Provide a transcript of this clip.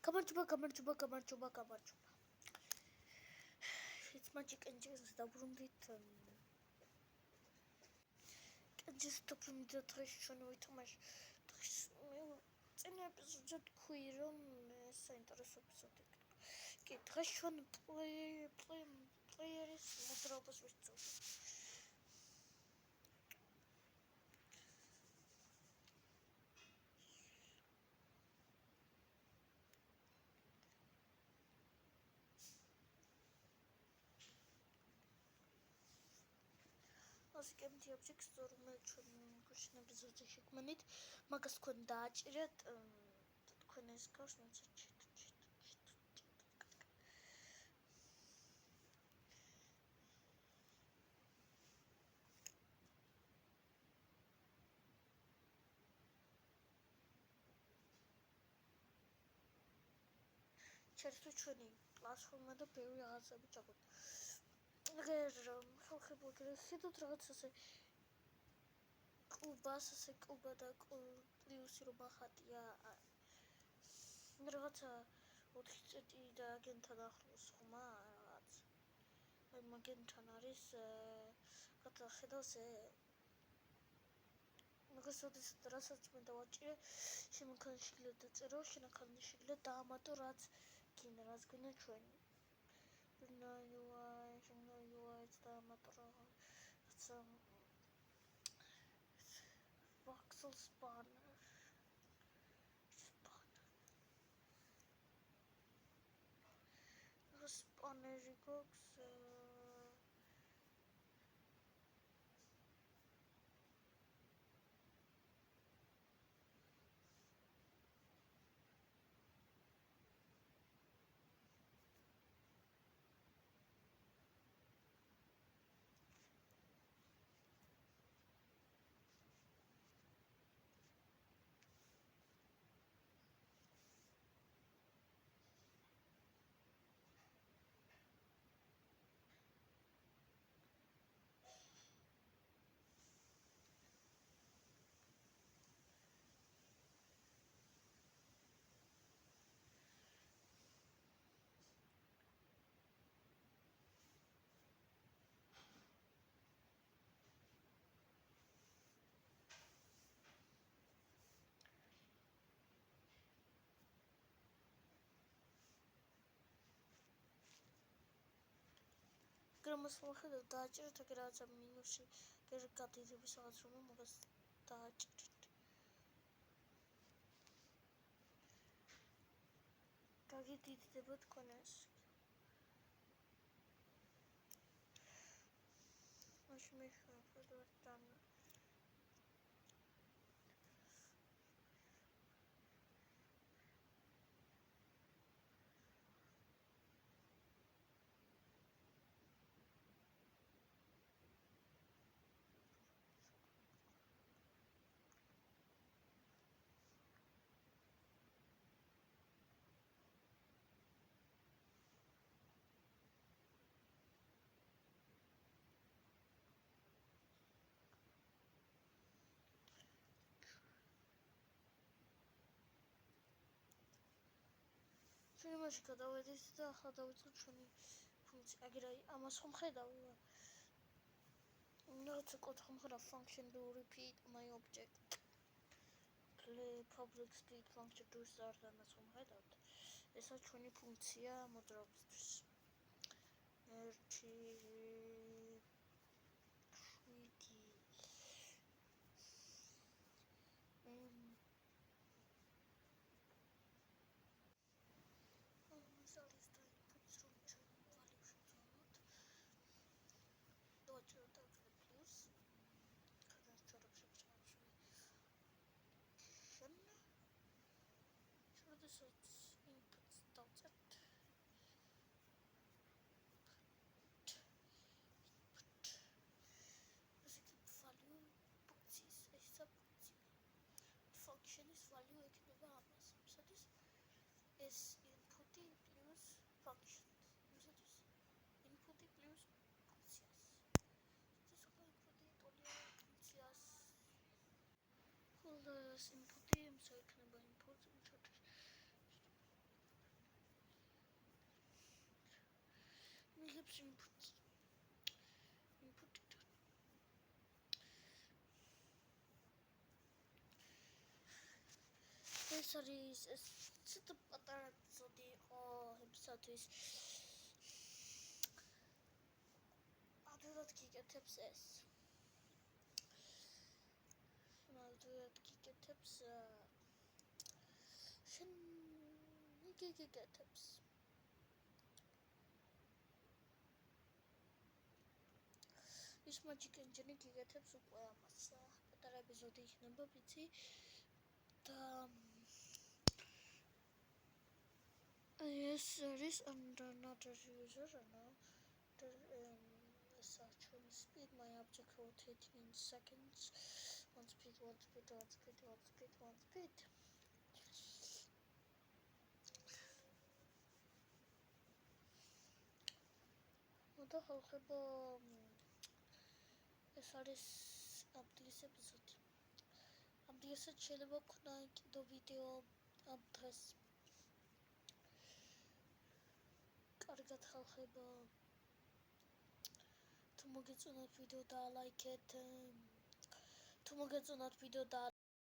გამარჯობა. It's magic angels დაბრუნდით. Angels დაბრუნდით დღეს ჩვენ ვითამაშ. დღეს მე წინა ეპიზოდზე თქვი რომ საინტერესო ეპიზოდი. კი, დღეს ჩვენ პლეიერის მოძრაობას ვისწავლთ. Asking the objects to remove question episode segment. Magas თქვენ დააჭირეთ თქვენ ეს გავს ჩერტო ჩვენი პლატფორმა და ბევრი რაღაცები ჩაგვთ. აგერ ხალხი ბლოგერები ხედავთ რაღაც ასე კუბა და პლუსი რომ ახატია რაღაცა 4 წეთი და აგენთან ახლოს ხმა რაღაც აი მაგენთან არის გადახედავს მაგას რასაც მე დავაჭირე შემოქანშიგლე დაწერო შენაქანშიგლე დაამატო რაც გინდა ჩვენი UI დაამატო რაც voxel spanner გვაქვს გრამოსმოხედა დააჭერეთ აგერ რაღაცა მინუსი გერ გადიდების რაღაც რომ მაგას დააჭერეთ გაგიდიდება თქვენ ეს მაშინ მე ვხედავთ თან ჩვენ მაშინ გადავედით და ახლა დავიწყოთ ჩვენი ფუნქცია. აგერ აი ამას ხომ ხედავ? Not a function to repeat my object. Play public speed function to start and that's what I thought. It's a 20 function მოძრაობისთვის. Function is value ekნება ამას. Სადაც ეს input-ი plus function. Სადაც input-ი plus ფუნქციას. ეს ხო input-ი ტოლია ფუნქციას. All this input-ი ekნება input გიგეთებს input. ეს არის ეს ცოტა პატარა ეპიზოდი იყო იმისათვის. ადვილად გიგეთებს ეს. ადვილად გიგეთებს შენ გიგეთებს. ის მაჯიკენჯენი გიგეთებს უკვე ამას. პატარა ეპიზოდი იქნება, ვიცი. და yes, there is another user, speed. My object rotate in seconds. One speed. What the hell? ეს არის აბდლის ეპიზოდი. აბდლისაც შეიძლება ქნა კიდო ვიდეო ამ დღეს. კარგად ხალხებო. თუ მოგეწონათ ვიდეო და ლაიქეთ. თუ მოგეწონათ ვიდეო და